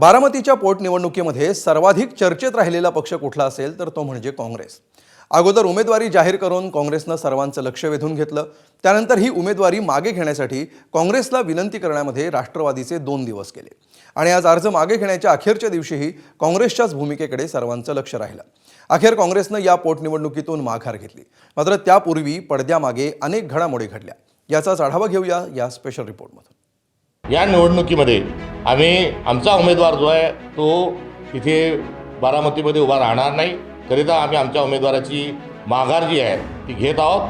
बारामतीच्या पोटनिवडणुकीमध्ये सर्वाधिक चर्चेत राहिलेला पक्ष कुठला असेल तर तो म्हणजे काँग्रेस। अगोदर उमेदवारी जाहीर करून काँग्रेसनं सर्वांचं लक्ष वेधून घेतलं। त्यानंतर ही उमेदवारी मागे घेण्यासाठी काँग्रेसला विनंती करण्यामध्ये राष्ट्रवादीचे 2 दिवस गेले आणि आज अर्ज मागे घेण्याच्या अखेरच्या दिवशीही काँग्रेसच्याच भूमिकेकडे सर्वांचं लक्ष राहिलं। अखेर काँग्रेसनं या पोटनिवडणुकीतून माघार घेतली, मात्र त्यापूर्वी पडद्यामागे अनेक घडामोडी घडल्या। याचाच आढावा घेऊया या स्पेशल रिपोर्टमधून। या निवडणुकीमध्ये आम्ही आमचा उमेदवार जो आहे तो तिथे बारामतीमध्ये उभा राहणार नाही, करिता आम्ही आमच्या उमेदवाराची माघार जी आहे ती घेत आहोत।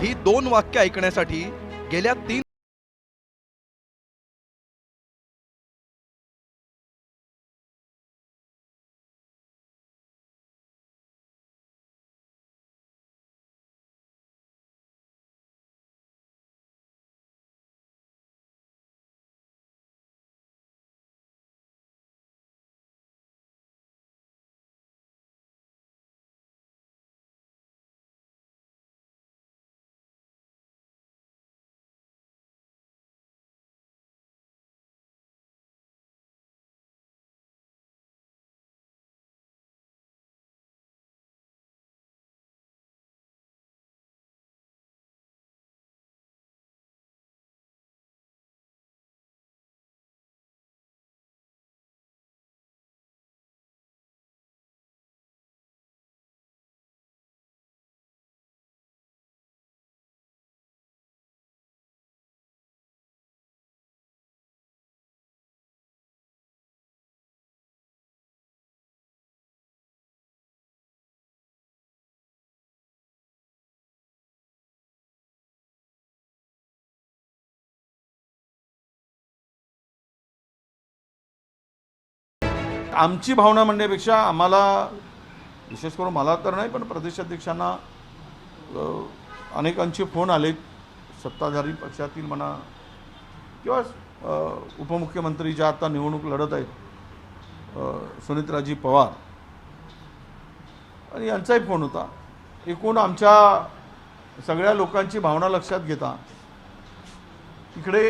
ही 2 वाक्य ऐकण्यासाठी गेल्या 3आमची भावना म्हणण्यापेक्षा आम्हाला, विशेष करून मला तर नाही पण प्रदेशाध्यक्षांना अनेकांचे फोन आलेत, सत्ताधारी पक्षातील म्हणा किंवा उपमुख्यमंत्री ज्या आता निवडणूक लढत आहेत सुनीत्राजी पवार, आणि यांचाही फोन होता। एकूण आमच्या सगळ्या लोकांची भावना लक्षात घेता इकडे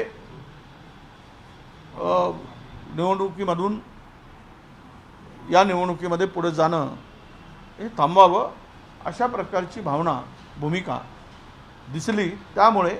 निवडणुकीमधून या निवडणुकीमध्ये पुढे जाणं हे थांबवावं अशा प्रकारची भावना, भूमिका दिसली। त्यामुळे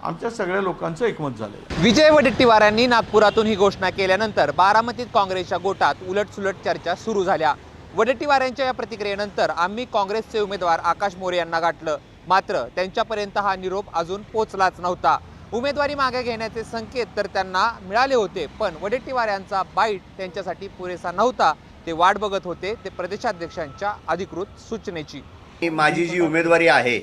आमच्या सगळ्या लोकांचं एकमत झालं। विजय वडेट्टीवारांनी नागपुरातून ही घोषणा केल्यानंतर बारामतीत काँग्रेसच्या गोटात उलटसुलट चर्चा सुरू झाल्या। वडेट्टीवारांच्या या प्रतिक्रियेनंतर आम्ही काँग्रेसचे उमेदवार आकाश मोरे यांना गाठलं, मात्र त्यांच्यापर्यंत हा निरोप अजून पोहोचलाच नव्हता। उमेदवारी मागे घेण्याचे संकेत तर त्यांना मिळाले होते, पण वडेट्टीवारांचा बाईट त्यांच्यासाठी पुरेसा नव्हता। ते वाट बघत होते ते प्रदेशाध्यक्षांच्या अधिकृत सूचनेची। माझी जी उमेदवारी आहे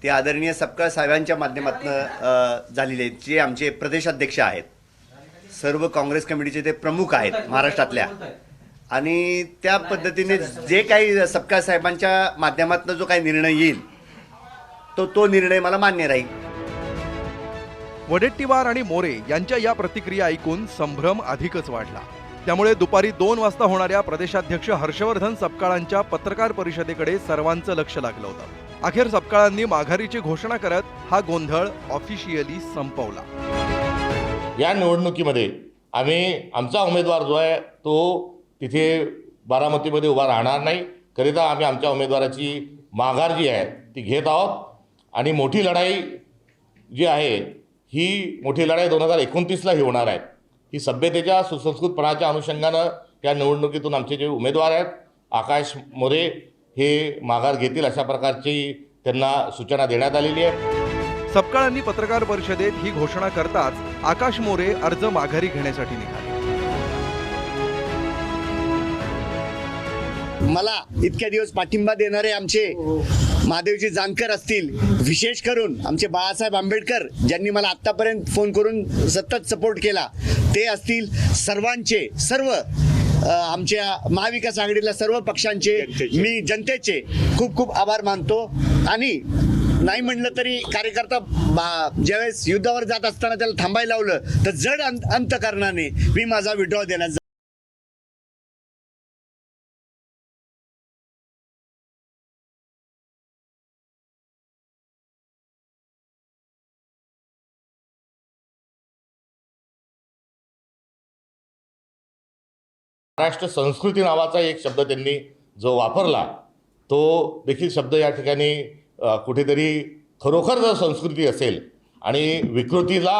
ती आदरणीय सपकाळ साहेबांच्या माध्यमातून झालेली आहे, जे आमचे प्रदेशाध्यक्ष आहेत, सर्व काँग्रेस कमिटीचे ते प्रमुख आहेत महाराष्ट्रातल्या, आणि त्या पद्धतीने जे काही सपकाळ साहेबांच्या माध्यमातून जो काही निर्णय येईल तो निर्णय मला मान्य राहील। वडेट्टीवार आणि मोरे यांच्या या प्रतिक्रिया ऐकून संभ्रम अधिकच वाढला। त्यामुळे दुपारी 2 वाजता होणाऱ्या प्रदेशाध्यक्ष हर्षवर्धन सपकाळांच्या पत्रकार परिषदेकडे सर्वांचं लक्ष लागलं होतं। अखेर सपकाळांनी माघारीची घोषणा करत हा गोंधळ ऑफिशियली संपवला। या निवडणुकीमध्ये आम्ही आमचा उमेदवार जो आहे तो तिथे बारामतीमध्ये उभा राहणार नाही, करिता आम्ही आमच्या उमेदवाराची माघार जी आहे ती घेत आहोत। आणि मोठी लढाई जी आहे ही मोठी लढाई 2029ला ही होणार आहे। ही सभ्यतेच्या सुसंस्कृतपणाच्या अनुषंगानं या निवडणुकीतून आमचे जे उमेदवार आहेत आकाश मोरे हे माघार घेतील अशा प्रकारची त्यांना सूचना देण्यात आलेली आहे। सपकाळांनी पत्रकार परिषदेत ही घोषणा करताच आकाश मोरे अर्ज माघारी घेण्यासाठी निघाले। मला इतक्या दिवस पाठिंबा देणारे आमचे महादेवजी जानकर असतील, विशेष करून आमचे बाळासाहेब आंबेडकर ज्यांनी मला आत्तापर्यंत फोन करून सतत सपोर्ट केला, ते असतील, सर्व आमच्या महाविकास आघाडीला सर्व पक्षांचे मी जनतेचे खूप खूप आभार मानतो। आणि नाही म्हणलं तरी कार्यकर्ता ज्यावेळेस युद्धावर जात असताना त्याला थांबायला लावलं तर जड अंतकरणाने मी माझा विड्रॉ देण्यास महाराष्ट्र संस्कृती नावाचा एक शब्द त्यांनी जो वापरला तो देखील शब्द या ठिकाणी कुठेतरी खरोखर जर संस्कृती असेल आणि विकृतीला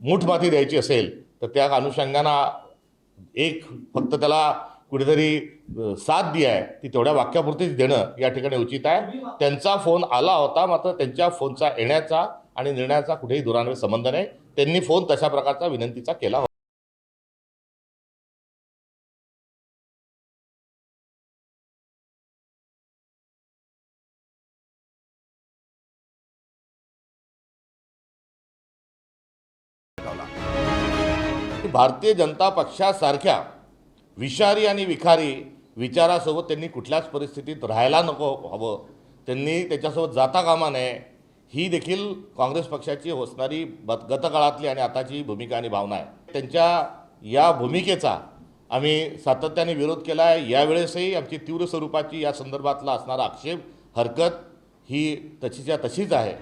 मूठमाती द्यायची असेल तर त्या अनुषंगानं एक फक्त त्याला कुठेतरी साथ दी आहे ती तेवढ्या वाक्यापुरतीच देणं या ठिकाणी उचित आहे. त्यांचा फोन आला होता, मात्र त्यांच्या फोनचा येण्याचा आणि निर्णयाचा कुठेही दुरान्वय संबंध नाही. त्यांनी फोन तशा प्रकारचा विनंतीचा केला होता. भारतीय जनता पक्षासारख्या विषारी आणि विखारी विचारासोबत त्यांनी कुठल्याच परिस्थितीत राहायला नको हवं, त्यांनी त्याच्यासोबत जाता कामा नये. ही देखील काँग्रेस पक्षाची असणारी गतकाळातली आणि आताची भूमिका आणि भावना आहे. त्यांच्या या भूमिकेचा आम्ही सातत्याने विरोध केला आहे. यावेळेसही आमची तीव्र स्वरूपाची या संदर्भातला असणारा आक्षेप हरकत ही तशीच्या तशीच आहे.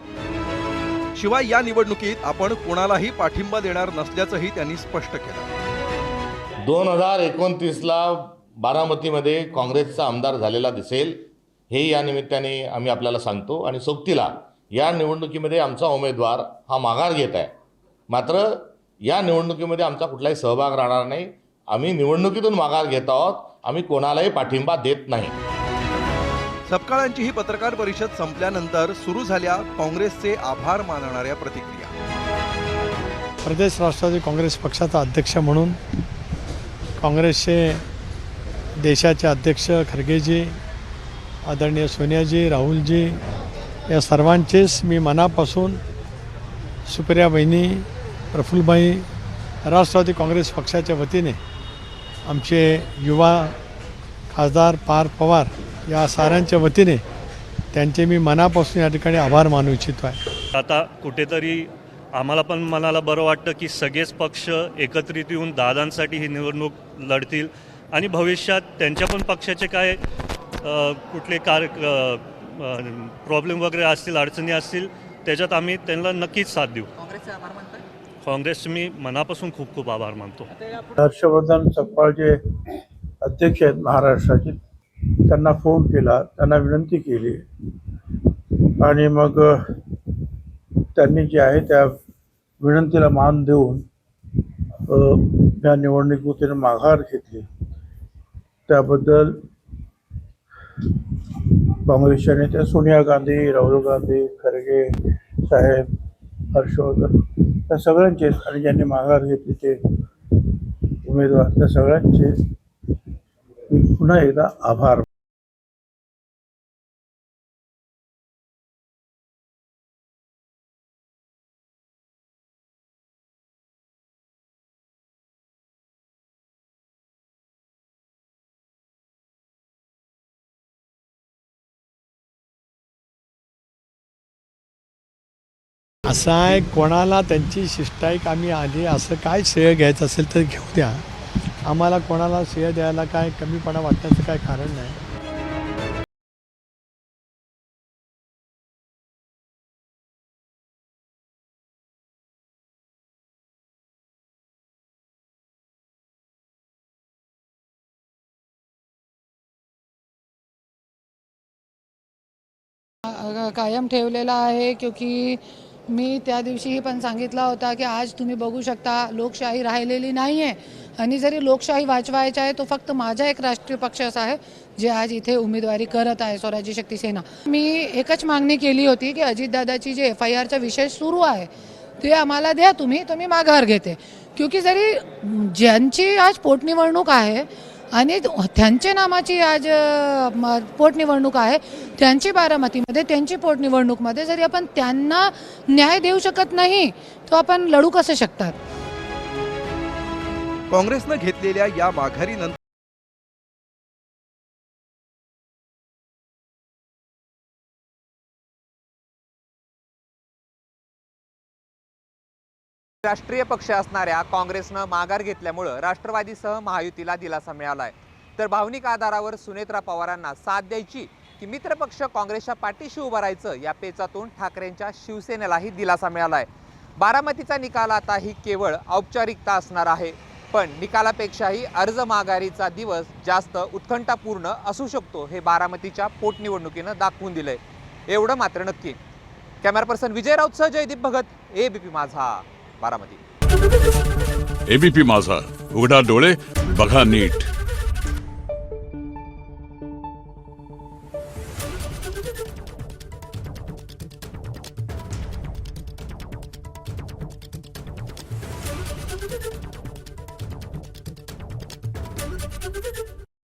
शिवाय या निवडणुकीत आपण कोणालाही पाठिंबा देणार नसल्याचंही त्यांनी स्पष्ट केलं. 2029ला बारामतीमध्ये काँग्रेसचा आमदार झालेला दिसेल हे या निमित्ताने आम्ही आपल्याला सांगतो. आणि सोबतीला या निवडणुकीमध्ये आमचा उमेदवार हा माघार घेत आहे, मात्र या निवडणुकीमध्ये आमचा कुठलाही सहभाग राहणार नाही. आम्ही निवडणुकीतून माघार घेत आहोत, आम्ही कोणालाही पाठिंबा देत नाही. सपकाळांची ही पत्रकार परिषद संपल्यानंतर सुरू झाल्या काँग्रेसचे आभार मानणाऱ्या प्रतिक्रिया. प्रदेश राष्ट्रवादी काँग्रेस पक्षाचा अध्यक्ष म्हणून काँग्रेसचे देशाचे अध्यक्ष खरगेजी, आदरणीय सोनियाजी, राहुलजी या सर्वांचेच मी मनापासून सुप्रिया बहिणी, प्रफुल्लभाई, राष्ट्रवादी काँग्रेस पक्षाच्या वतीने आमचे युवा खासदार पार्थ पवार या साऱ्यांच्या वतीने त्यांचे मी मनापासून या ठिकाणी आभार मानू इच्छितो आहे. आता कुठेतरी आम्हाला पण मनाला बरं वाटतं की सगळेच पक्ष एकत्रित येऊन दादांसाठी ही निवडणूक लढतील आणि भविष्यात त्यांच्या पण पक्षाचे काय कुठले प्रॉब्लेम वगैरे असतील, अडचणी असतील, त्याच्यात आम्ही त्यांना नक्कीच साथ देऊ. काँग्रेसचे मी मनापासून खूप खूप आभार मानतो. हर्षवर्धन सपकाळ जे अध्यक्ष आहेत महाराष्ट्राचे, त्यांना फोन केला, त्यांना विनंती केली आणि मग त्यांनी जे आहे त्या विनंतीला मान देऊन या निवडणुकीतून माघार घेतली. त्याबद्दल काँग्रेसच्या नेत्या सोनिया गांधी, राहुल गांधी, खरगे साहेब, हर्षवर्धन त्या सगळ्यांचे आणि ज्यांनी माघार घेतली ते उमेदवार त्या सगळ्यांचे मी पुन्हा एकदा आभार. असं आहे, कोणाला त्यांची शिष्टाईक आम्ही आली असं काय श्रेय घ्यायचं असेल तर घेऊ द्या. आम्हाला कोणाला श्रेय द्यायला काय कमीपणा वाटण्याचं काय कारण नाही. कायम ठेवलेला आहे, क्योंकि मी त्या दिवशीही पण सांगितला होता की आज तुम्ही बघू शकता लोकशाही राहिलेली नाही आहे आणि जरी लोकशाही वाचवायची आहे तो फक्त माझा एक राष्ट्रीय पक्षच आहे जे आज इथे उमेदवारी करत आहे, स्वराज्य शक्ती सेना. मी एकच मागणी केली होती की अजितदादाची जे FIRचा विषय सुरू आहे ते आम्हाला द्या तुम्ही, तर मी माघार घेते. क्योंकि जरी ज्यांची आज पोटनिवडणूक आहे आणि त्यांच्या नामाची आज पोटनिवडणूक आहे, त्यांची बारामतीमध्ये त्यांची पोटनिवडणूकमध्ये जरी आपण त्यांना न्याय देऊ शकत नाही तर आपण लढू कसं शकतात. काँग्रेसनं घेतलेल्या या माघारीनंतर राष्ट्रीय पक्ष असणाऱ्या काँग्रेसनं माघार घेतल्यामुळं राष्ट्रवादीसह महायुतीला दिलासा मिळालाय. तर भावनिक आधारावर सुनेत्रा पवारांना साथ द्यायची की मित्रपक्ष काँग्रेसच्या पाठीशी उभं राहायचं या पेचातून ठाकरेंच्या शिवसेनेलाही दिलासा मिळालाय. बारामतीचा निकाल आता ही केवळ औपचारिकता असणार आहे, पण निकालापेक्षाही अर्ज माघारीचा दिवस जास्त उत्कंठापूर्ण असू शकतो हे बारामतीच्या पोटनिवडणुकीनं दाखवून दिलंय, एवढं मात्र नक्की. कॅमेरा पर्सन विजय राऊतसह जयदीप भगत, एबीपी माझा, बारामती. एबीपी माझा, उघडा डोळे बघा नीट.